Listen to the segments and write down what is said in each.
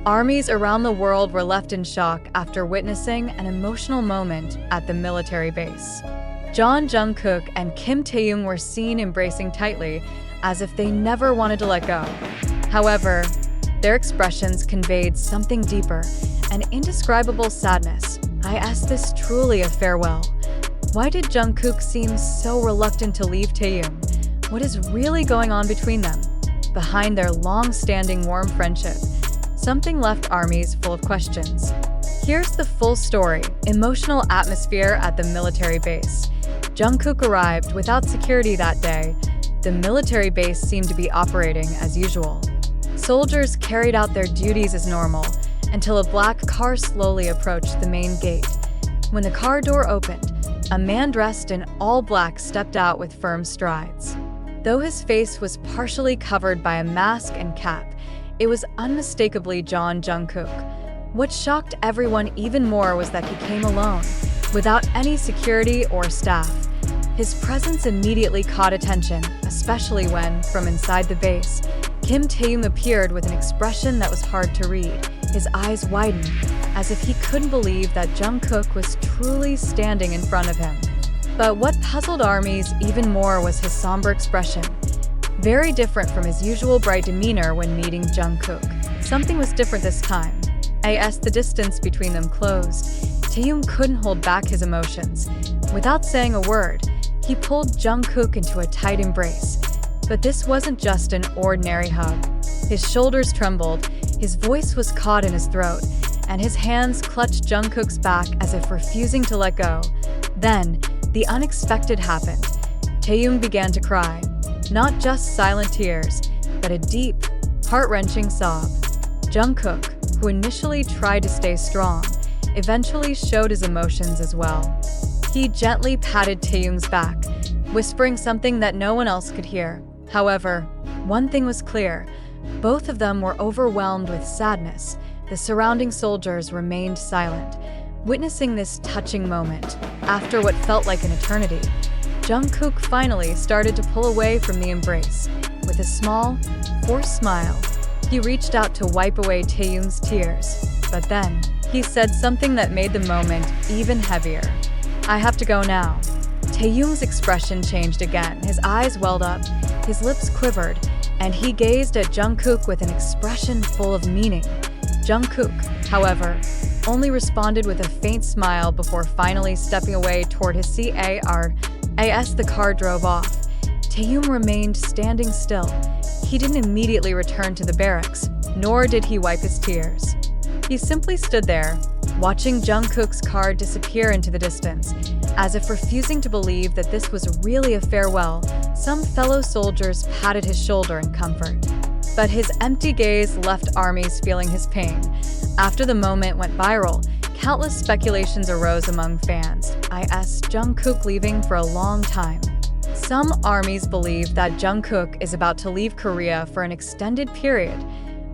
Armies around the world were left in shock after witnessing an emotional moment at the military base. Jungkook and Taehyung were seen embracing tightly, as if they never wanted to let go. However, their expressions conveyed something deeper, an indescribable sadness. I asked, this truly a farewell? Why did Jungkook seem so reluctant to leave Taehyung? What is really going on between them? Behind their long-standing warm friendship, something left armies full of questions. Here's the full story. Emotional atmosphere at the military base. Jungkook arrived without security that day. The military base seemed to be operating as usual. Soldiers carried out their duties as normal until a black car slowly approached the main gate. When the car door opened, a man dressed in all black stepped out with firm strides. Though his face was partially covered by a mask and cap, it was unmistakably Jungkook. What shocked everyone even more was that he came alone, without any security or staff. His presence immediately caught attention, especially when, from inside the base, Taehyung appeared with an expression that was hard to read. His eyes widened, as if he couldn't believe that Jungkook was truly standing in front of him. But what puzzled armies even more was his somber expression. Very different from his usual bright demeanor when meeting Jungkook. Something was different this time. As the distance between them closed, Taehyung couldn't hold back his emotions. Without saying a word, he pulled Jungkook into a tight embrace. But this wasn't just an ordinary hug. His shoulders trembled, his voice was caught in his throat, and his hands clutched Jungkook's back as if refusing to let go. Then, the unexpected happened. Taehyung began to cry. Not just silent tears, but a deep, heart-wrenching sob. Jungkook, who initially tried to stay strong, eventually showed his emotions as well. He gently patted Taehyung's back, whispering something that no one else could hear. However, one thing was clear. Both of them were overwhelmed with sadness. The surrounding soldiers remained silent, witnessing this touching moment. After what felt like an eternity, Jungkook finally started to pull away from the embrace. With a small, forced smile, he reached out to wipe away Taehyung's tears. But then, he said something that made the moment even heavier. "I have to go now." Taehyung's expression changed again. His eyes welled up, his lips quivered, and he gazed at Jungkook with an expression full of meaning. Jungkook, however, only responded with a faint smile before finally stepping away toward his seat. As the car drove off, Taehyung remained standing still. He didn't immediately return to the barracks, nor did he wipe his tears. He simply stood there, watching Jungkook's car disappear into the distance, as if refusing to believe that this was really a farewell. Some fellow soldiers patted his shoulder in comfort. But his empty gaze left armies feeling his pain. After the moment went viral, countless speculations arose among fans. Jungkook leaving for a long time. Some armies believe that Jungkook is about to leave Korea for an extended period.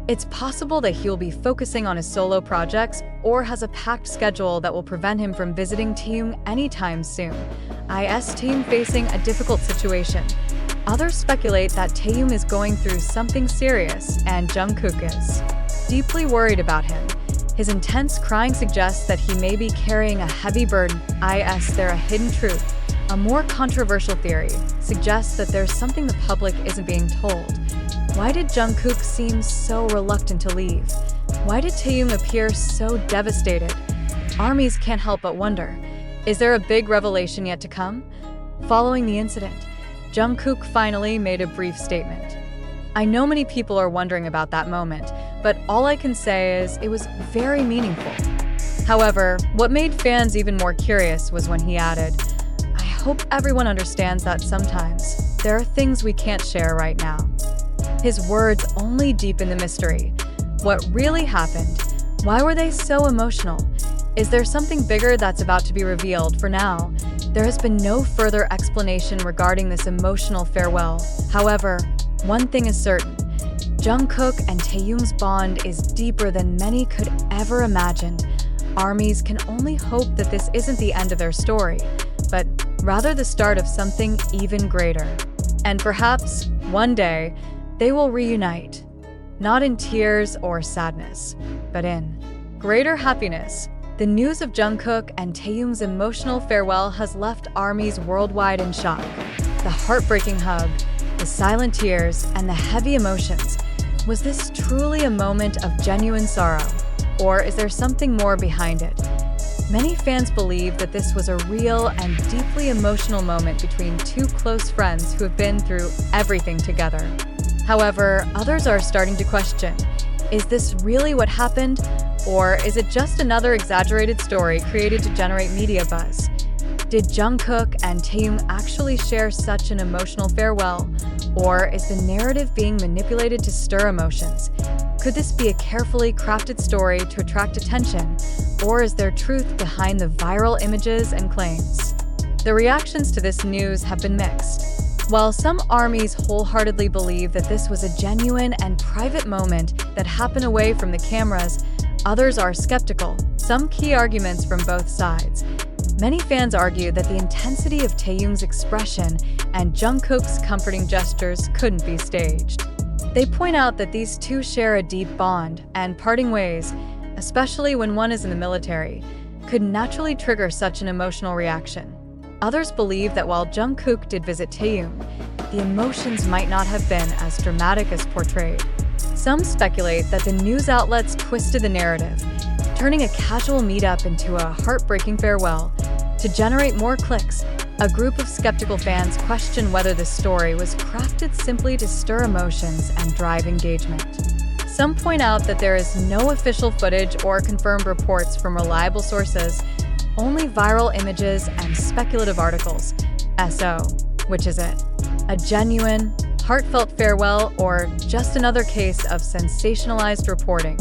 It's possible that he'll be focusing on his solo projects or has a packed schedule that will prevent him from visiting Taehyung anytime soon. Taehyung facing a difficult situation. Others speculate that Taehyung is going through something serious and Jungkook is deeply worried about him. His intense crying suggests that he may be carrying a heavy burden. There a hidden truth? A more controversial theory suggests that there's something the public isn't being told. Why did Jungkook seem so reluctant to leave? Why did Taehyung appear so devastated? Armies can't help but wonder, is there a big revelation yet to come? Following the incident, Jungkook finally made a brief statement. I know many people are wondering about that moment, but all I can say is it was very meaningful. However, what made fans even more curious was when he added, I hope everyone understands that sometimes there are things we can't share right now. His words only deepened the mystery. What really happened? Why were they so emotional? Is there something bigger that's about to be revealed? For now, there has been no further explanation regarding this emotional farewell. However, one thing is certain. Jungkook and Taehyung's bond is deeper than many could ever imagine. Armies can only hope that this isn't the end of their story, but rather the start of something even greater. And perhaps, one day, they will reunite. not in tears or sadness, but in greater happiness. The news of Jungkook and Taehyung's emotional farewell has left armies worldwide in shock. The heartbreaking hug, the silent tears, and the heavy emotions. Was this truly a moment of genuine sorrow, or is there something more behind it? Many fans believe that this was a real and deeply emotional moment between two close friends who have been through everything together. However, others are starting to question, is this really what happened, or is it just another exaggerated story created to generate media buzz? Did Jungkook and Taehyung actually share such an emotional farewell, or is the narrative being manipulated to stir emotions? Could this be a carefully crafted story to attract attention, or is there truth behind the viral images and claims? The reactions to this news have been mixed. While some armies wholeheartedly believe that this was a genuine and private moment that happened away from the cameras, others are skeptical. Some key arguments from both sides. Many fans argue that the intensity of Taehyung's expression and Jungkook's comforting gestures couldn't be staged. They point out that these two share a deep bond, and parting ways, especially when one is in the military, could naturally trigger such an emotional reaction. Others believe that while Jungkook did visit Taehyung, the emotions might not have been as dramatic as portrayed. Some speculate that the news outlets twisted the narrative, turning a casual meetup into a heartbreaking farewell to generate more clicks. A group of skeptical fans question whether the story was crafted simply to stir emotions and drive engagement. Some point out that there is no official footage or confirmed reports from reliable sources, only viral images and speculative articles. So, which is it? A genuine, heartfelt farewell, or just another case of sensationalized reporting?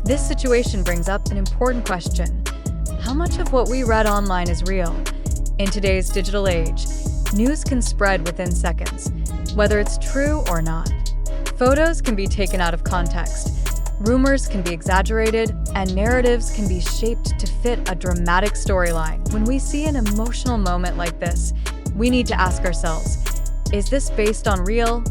This situation brings up an important question. How much of what we read online is real? In today's digital age, news can spread within seconds, whether it's true or not. Photos can be taken out of context, rumors can be exaggerated, and narratives can be shaped to fit a dramatic storyline. When we see an emotional moment like this, we need to ask ourselves, is this based on real,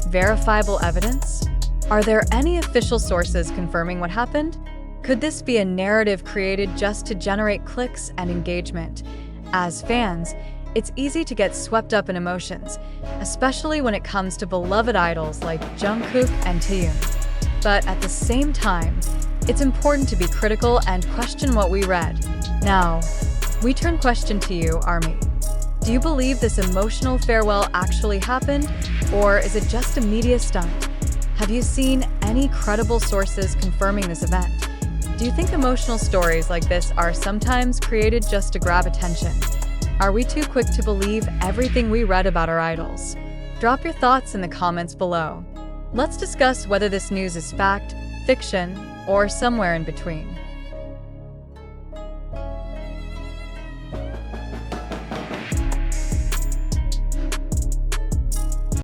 verifiable evidence? Are there any official sources confirming what happened? Could this be a narrative created just to generate clicks and engagement? As fans, it's easy to get swept up in emotions, especially when it comes to beloved idols like Jungkook and Taehyung. But at the same time, it's important to be critical and question what we read. Now, we turn question to you, Army. Do you believe this emotional farewell actually happened, or is it just a media stunt? Have you seen any credible sources confirming this event? Do you think emotional stories like this are sometimes created just to grab attention? Are we too quick to believe everything we read about our idols? Drop your thoughts in the comments below. Let's discuss whether this news is fact, fiction, or somewhere in between.